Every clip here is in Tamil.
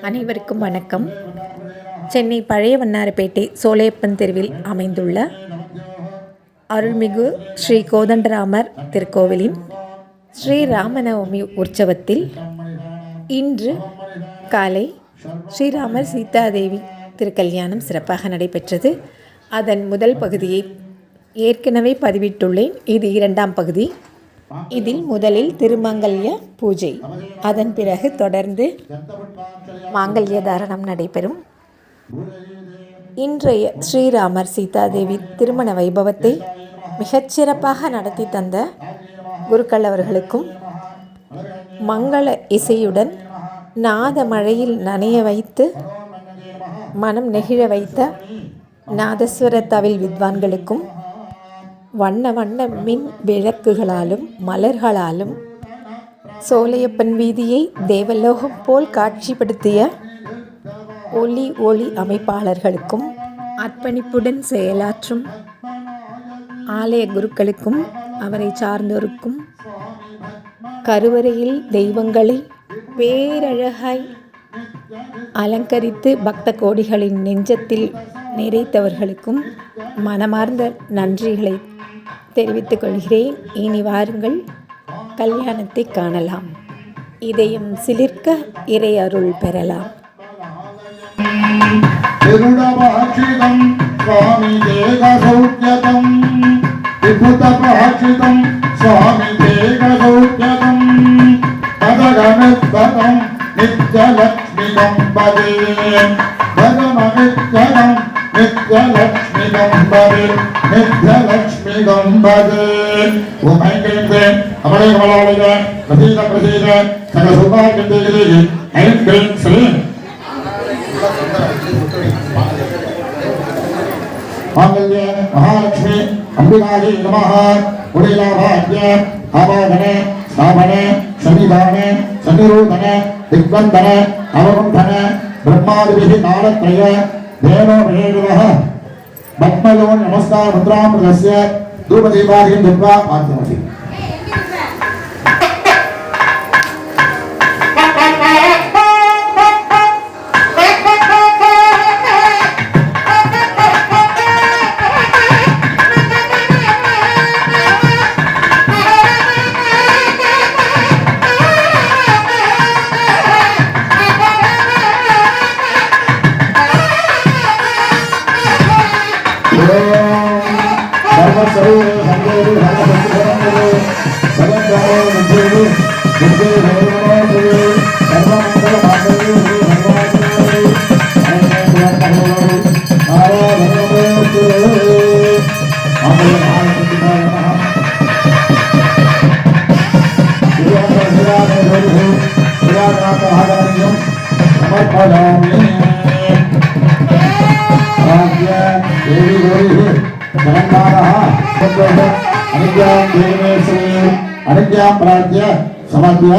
அனைவருக்கும் வணக்கம். சென்னை பழைய வண்ணாரப்பேட்டை சோலையப்பன் தெருவில் அமைந்துள்ள அருள்மிகு ஸ்ரீ கோதண்டராமர் திருக்கோவிலின் ஸ்ரீ ராமநவமி உற்சவத்தில் இன்று காலை ஸ்ரீராமர் சீதாதேவி திருக்கல்யாணம் சிறப்பாக நடைபெற்றது. அதன் முதல் பகுதியை ஏற்கனவே பதிவிட்டுள்ளேன். இது இரண்டாம் பகுதி. இதில் முதலில் திருமங்கல்ய பூஜை, அதன் பிறகு தொடர்ந்து மாங்கல்ய தாரணம் நடைபெறும். இன்றைய ஸ்ரீராமர் சீதாதேவி திருமண வைபவத்தை மிகச்சிறப்பாக நடத்தி தந்த குருக்கள் அவர்களுக்கும், மங்கள இசையுடன் நாத மழையில் நனைய வைத்து மனம் நெகிழ வைத்த நாதஸ்வர தவில் வித்வான்களுக்கும், வண்ண வண்ண மின் விளக்குகளாலும் மலர்களாலும் சோலையப்பன் வீதியை தேவலோகம் போல் காட்சிப்படுத்திய ஒளி அமைப்பாளர்களுக்கும், அர்ப்பணிப்புடன் செயலாற்றும் ஆலய குருக்களுக்கும், அவரை சார்ந்தோருக்கும், கருவறையில் தெய்வங்களை பேரழகாய் அலங்கரித்து பக்த கோடிகளின் நெஞ்சத்தில் நிறைத்தவர்களுக்கும் மனமார்ந்த நன்றிகளை தெரிவித்துக் கொள்கிறேன். இனி வாருங்கள், கல்யாணத்தை காணலாம். இதயம் சிலிர்க்க இறை அருள் பெறலாம். நித்யலக்ஷ்மி கம்பரே நித்யலக்ஷ்மி கம்பரே ஓம் ஐங்கரேன் அமலே கமலாலய பிரசீத பிரசீத சகல சௌபாகியந்தேகி ஐங்கரேன் ஸ்ரீ மாங்கல்ய மகாலட்சுமி அம்பிகாயை நமஹ. உடைலாபாத்ய ஆபாதன ஸ்தாபன சன்னிதான சன்னிரோதன திக்வந்தன அவகுண்டன பிரம்மாதிபிஹி காலத்ரய தேவோ வேணுவः பத்மயோ நமஸ்கார முத்ராம் பிரதஸ்ய தூபதீபாதிகம் தத்வா ஆத்மவதி. அனுஜாம் பிரார்த்திய சமர்ப்பிய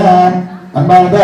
அன்பானத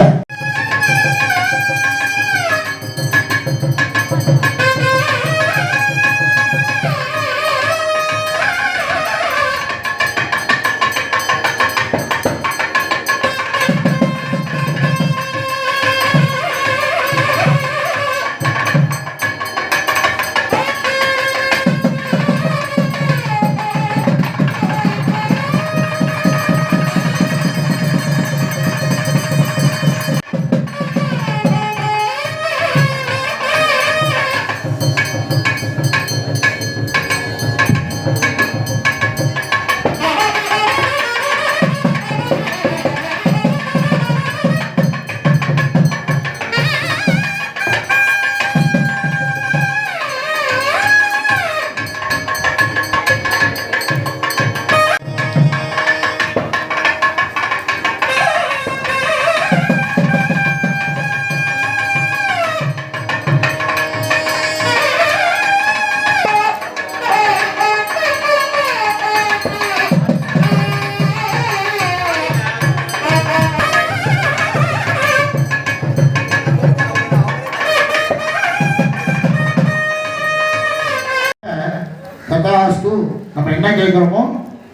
ததாஸ்து நம்ம என்ன கேட்கிறோமோ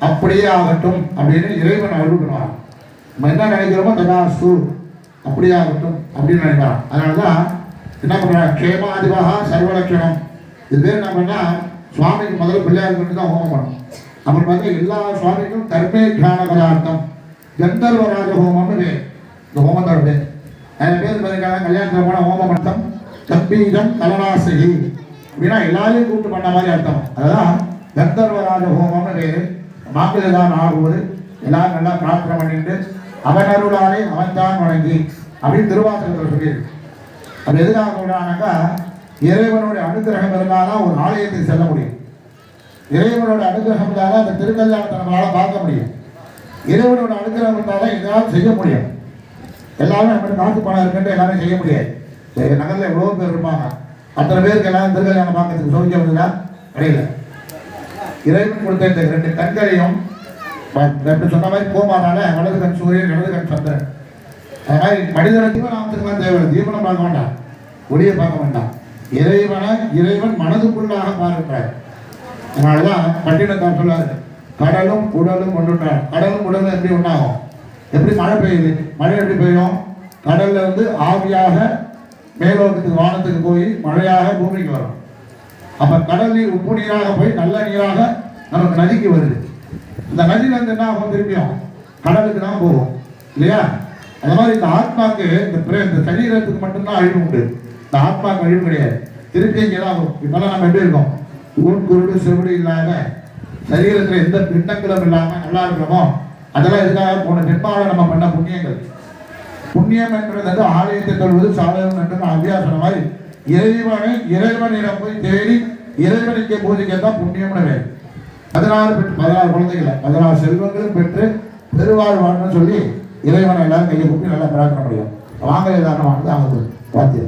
அப்படியே ஆகட்டும் அப்படின்னு இறைவன் அருள் பண்ணுவான். நம்ம என்ன நினைக்கிறோமோ ததாஸ்து அப்படியாகட்டும் அப்படின்னு நினைக்கிறான். அதனால தான் என்ன பண்ணுறாங்க, க்ஷேமாதிபகா சர்வலட்சணம். இது பேர் என்ன பண்ணால் சுவாமிக்கு முதல்ல பிள்ளையாருக்கு தான் ஹோமம் பண்ணணும். அப்புறம் பார்த்தா எல்லா சுவாமிக்கும் கர்மே தியான பதார்த்தம் கந்தர்வராஜ ஹோமம்னு பேர். இந்த ஹோமத்தோட பேர் அதில் பேர் பார்த்தீங்கன்னா கல்யாணத்தில் போனால் ஹோம மட்டம் கம்பீரம் கலனாசகி அப்படின்னா எல்லாரையும் கூப்பிட்டு பண்ண மாதிரி அர்த்தம். அதுதான் கந்தர்வராஜ ஹோமம்னு பேர். மாப்பிள்ளை தான் ஆகுவது, எல்லாரும் நல்லா பிரார்த்தனை பண்ணிட்டு அவன் அருளாலே அவன் தான் வணங்கி அப்படின்னு திருவாசகத்தில் சொல்லியிருக்கு. அது எதுக்காக சொல்றாங்கன்னாக்கா, இறைவனுடைய அனுகிரகம் இருந்தால்தான் ஒரு ஆலயத்துக்கு செல்ல முடியும். இறைவனோட அனுகிரகம் இருந்தால்தான் அந்த திருக்கல்யாணத்தை நம்மளால பார்க்க முடியும். இறைவனோட அனுகிரகம் இருந்தால்தான் இதெல்லாம் செய்ய முடியும். எல்லாரும் நம்ம காசு பணம் இருக்குன்ட்டு எல்லாரும் செய்ய முடியாது. நகரில் எவ்வளோ பேர் இருப்பாங்க, அத்தனை பேருக்கு எல்லாரும் திருக்கல்யாணம் பார்க்கறதுக்கு சௌக்கியம் வருதா? கிடையாது. இறைவன் கொடுத்த இந்த 2 கண்களையும் சொன்ன மாதிரி போமானால வலது கண் சூரியன் இடது கண் சந்திரன். அது மாதிரி மனிதனுக்குமே நாமத்துக்குலாம் தேவையில்லை. தீபனம் பார்க்க வேண்டாம், ஒளியை பார்க்க வேண்டாம். இறைவன் மனதுக்குள்ளாக பார்க்கிறார். அதனாலதான் பட்டினத்தார் சொல்லாரு, கடலும் உடலும் ஒன்றுட்டார். கடலும் உடலும் எப்படி ஒன்றாகும்? எப்படி மழை பெய்யுது, மழை எப்படி பெய்யும்? கடல்ல இருந்து ஆவியாக மேலோகத்துக்கு வானத்துக்கு போய் மழையாக பூமிக்கு வரும். அப்ப கடல் நீர் உப்பு நீராக போய் நல்ல நீராக நமக்கு நதிக்கு வருது. இந்த நதியில இருந்து என்ன ஆகும்? திரும்பியும் கடலுக்கு தான் போகும் இல்லையா? அந்த மாதிரி இந்த ஆத்மாக்கு இந்த சரீரத்துக்கு மட்டும்தான் அழிவு உண்டு. இந்த ஆத்மாக்கு அழிவு கிடையாது. திருப்பி இங்கே தான் ஆகும். இப்பெல்லாம் நம்ம எப்படி இருக்கோம்? ஊன் குருடு செவிடு இல்லாத சரீரத்தில் எந்த பின்னங்களும் இல்லாமல் நல்லா இருக்கிறோமோ அதெல்லாம் எதுக்காக போன பின்பாக நம்ம பண்ண புண்ணியங்கள். புண்ணியம் என்றது ஆலயத்தை தொழுவது சாதகம் என்று அவ்வியா சொன்ன மாதிரி இறைவனிடம் போய் தேடி இறைவனுக்கு பூஜைக்கத்தான் புண்ணியம்னு வேறு. 16 குழந்தைகளை 16 செல்வங்களும் பெற்று பெருவாழ்வான்னு சொல்லி இறைவனை எல்லாம் கையை கூப்பி நல்லா பிரார்த்தனை முடியும். வாங்க உதாரணமானது அவங்க பார்த்து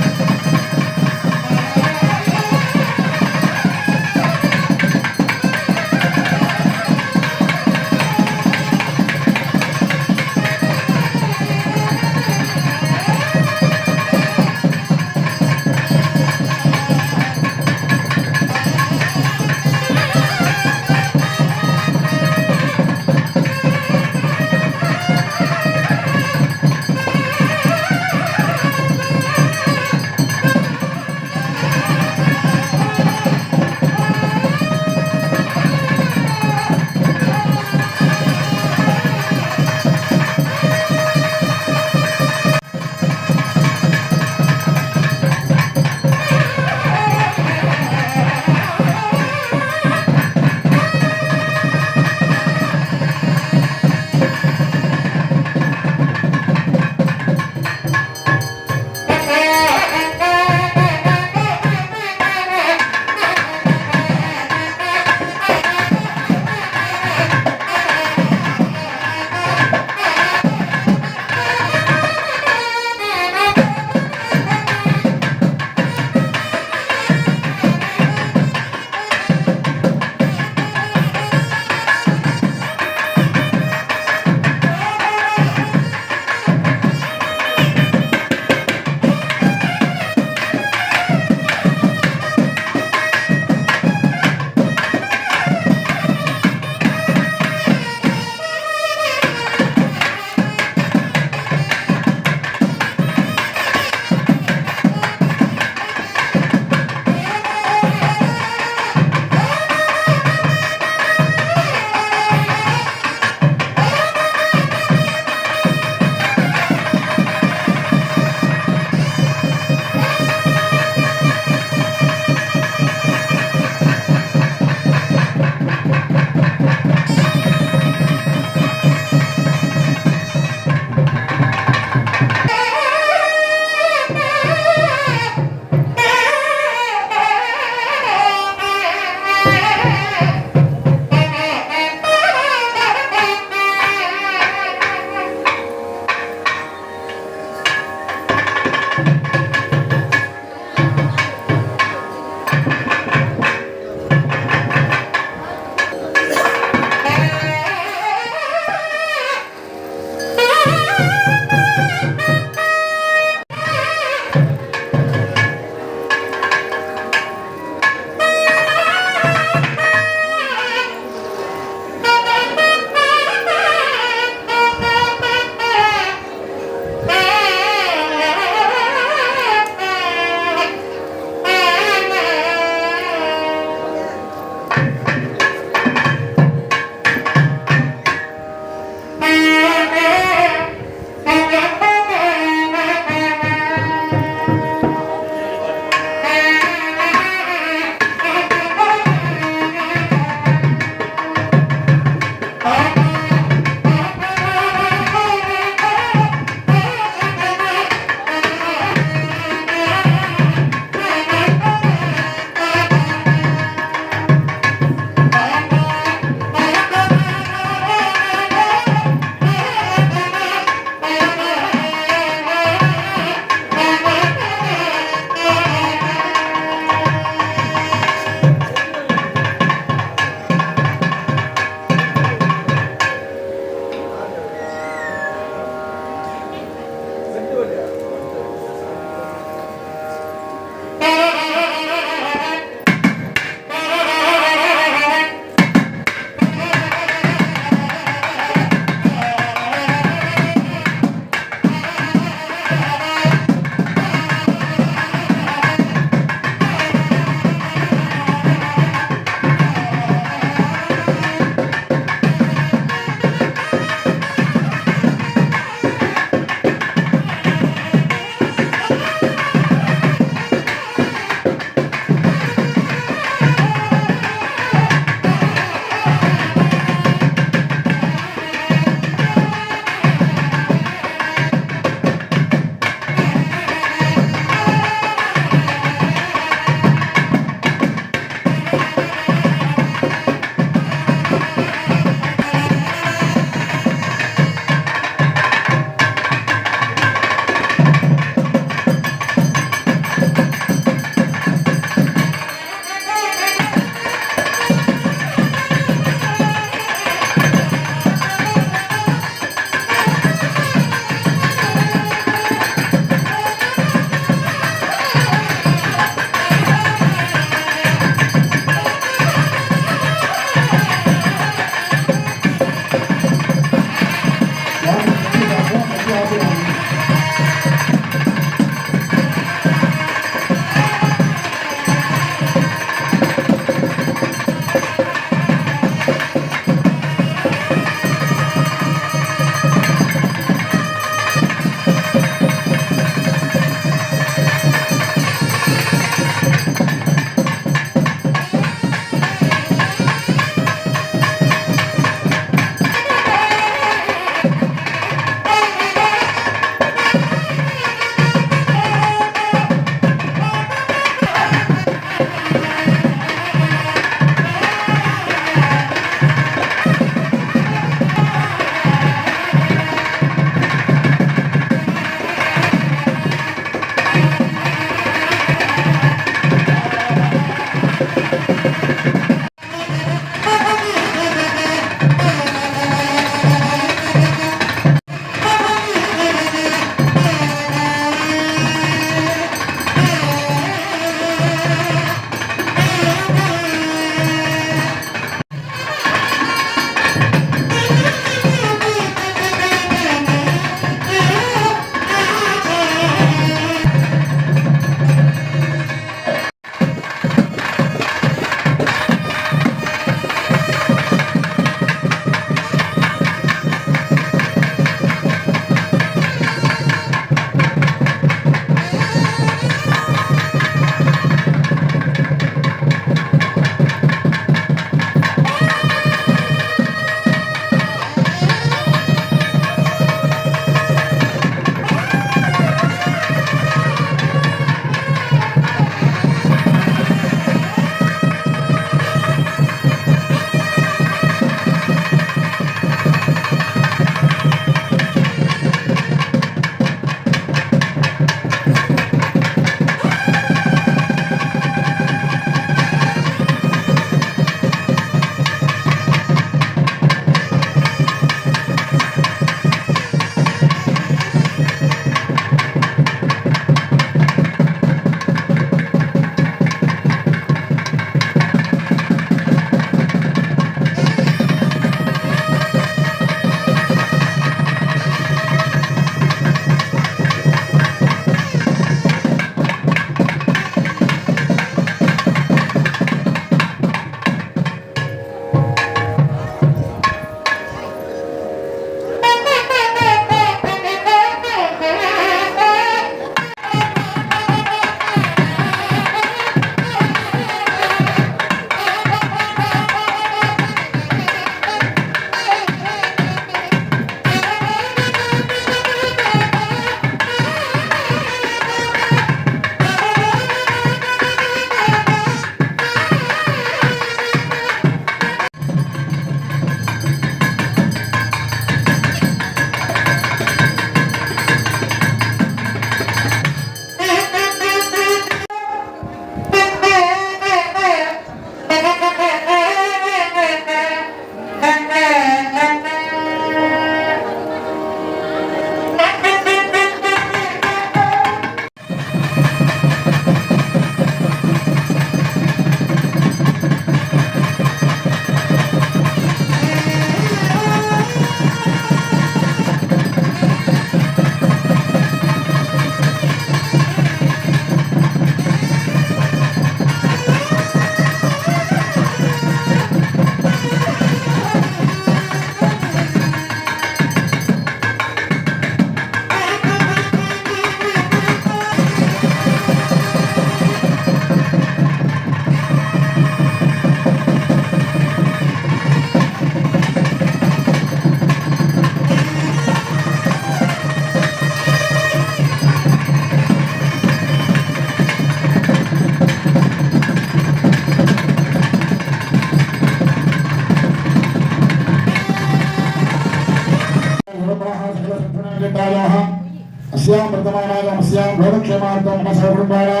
अस्यां वर्तमानायामस्यां लोकक्षेमार्थं मम सर्वकुटुम्बानां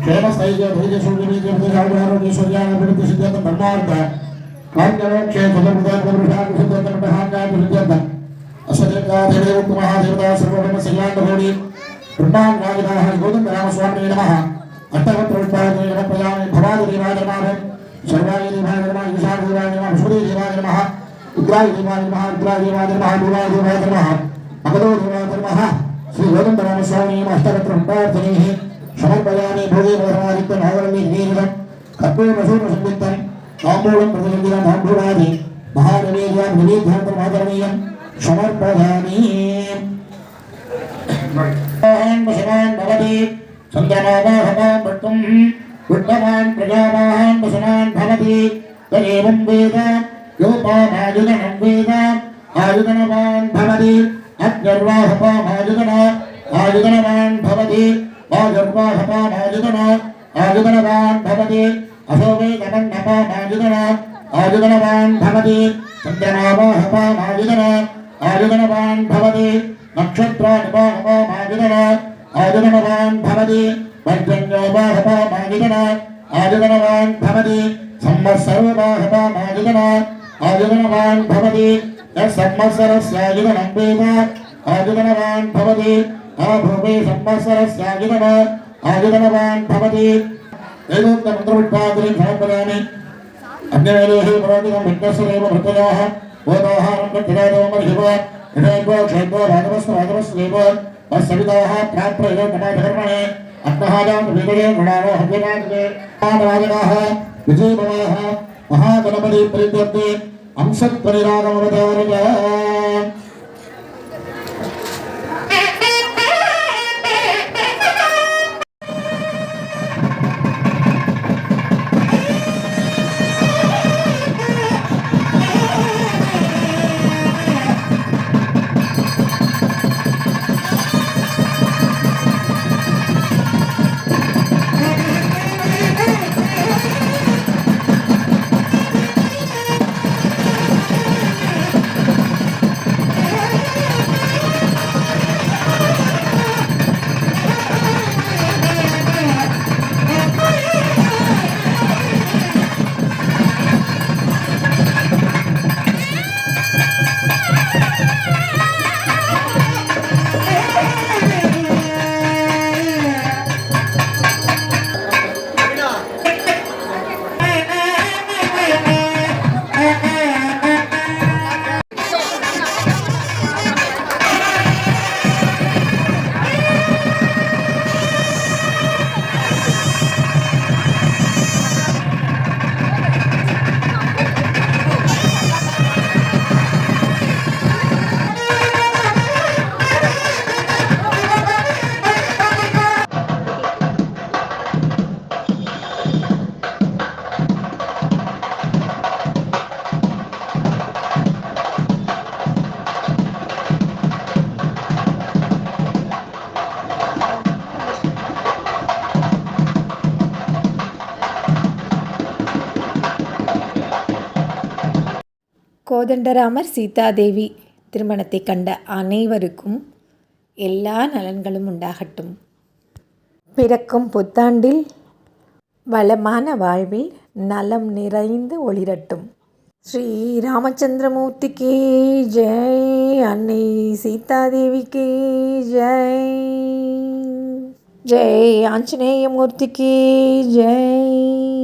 क्षेमस्थैर्य धैर्य सूर्यवीर्यं धर्मार्थ काम्यमोक्षे चतुर्भुजान् महादेवता सर्वब्रह्मसंज्ञानगौरी ब्रह्माण्डराजनाः गोविन्दरामस्वामिने नमः अष्टवक्त्रविद्याये नमः प्रयामि भवादेवाय नमः सर्वाय देवाय नमः ईशानदेवाय नमः विष्णुदेवाय नमः उग्राय देवाय नमः रुद्राय देवाय नमः भूराय देवाय नमः मगधो देवाय नमः श्री गोविन्दरामस्वामिने नमः अष्टवक्त्रविद्याये समर्पयामि भोगे भगवादित्यं भागवतं कर्पूररसूपसंयुक्तं ताम्बूलं प्रतिनिधिना धाम्बूरादि महानैवेद्यं निवेद्यान्तरमाचरणीयं समर्पयामि। वसवान् भवति चन्द्रमावाहवान् भट्टुं उत्तमान् प्रजावान् वसवान् भवति तदेवं वेद योपामायुधनं वेद आयुधनवान् भवति अग्निर्वाहपामायुधन आयुधनवान् भवति वाजर्वाहपामायुधन आयुधनवान् भवति अशोवेदमन्नपामायुधन आयुधनवान् भवति चन्द्रमावाहपामायुधन आयुधनवान् भवति नक्षत्रानिवाहपामायुधन आयुधनवान् भवति वज्रन्योवाहपामायुधन आयुधनवान् भवति संवत्सरोवाहपामायुधन आयुधनवान् भवति यत्संवत्सरस्यायुधनं वेद आयुधनवान् भवति आभूमे संवत्सरस्यायुधन आयुधनवान् भवति वेदोक्तमन्त्रपुष्पाञ्जलिं समर्पयामि। अग्निवेदेः पुरोहितं विघ्नेश्वरेव भृतयोः बोधाहारं प्रत्यदादोमर्हिव हृदयद्वो क्षेत्रो भागवस्वभागवस्वेव वत्सविताः प्राप्तयो नमाधर्मणे अग्नहाजां विदये गुणानो हव्यनाथने महाराजनाः विजयभवाः महागणपति प्रीत्यर्थे अंशत्वनिरागमवतारय। கோதண்டராமர் சீதாதேவி திருமணத்தை கண்ட அனைவருக்கும் எல்லா நலன்களும் உண்டாகட்டும். பிறக்கும் புத்தாண்டில் வளமான வாழ்வில் நலம் நிறைந்து ஒளிரட்டும். ஸ்ரீ ராமச்சந்திரமூர்த்திக்கு ஜெய். அன்னை சீதாதேவிக்கு ஜெய். ஜெய் ஆஞ்சநேயமூர்த்திக்கு ஜெய்.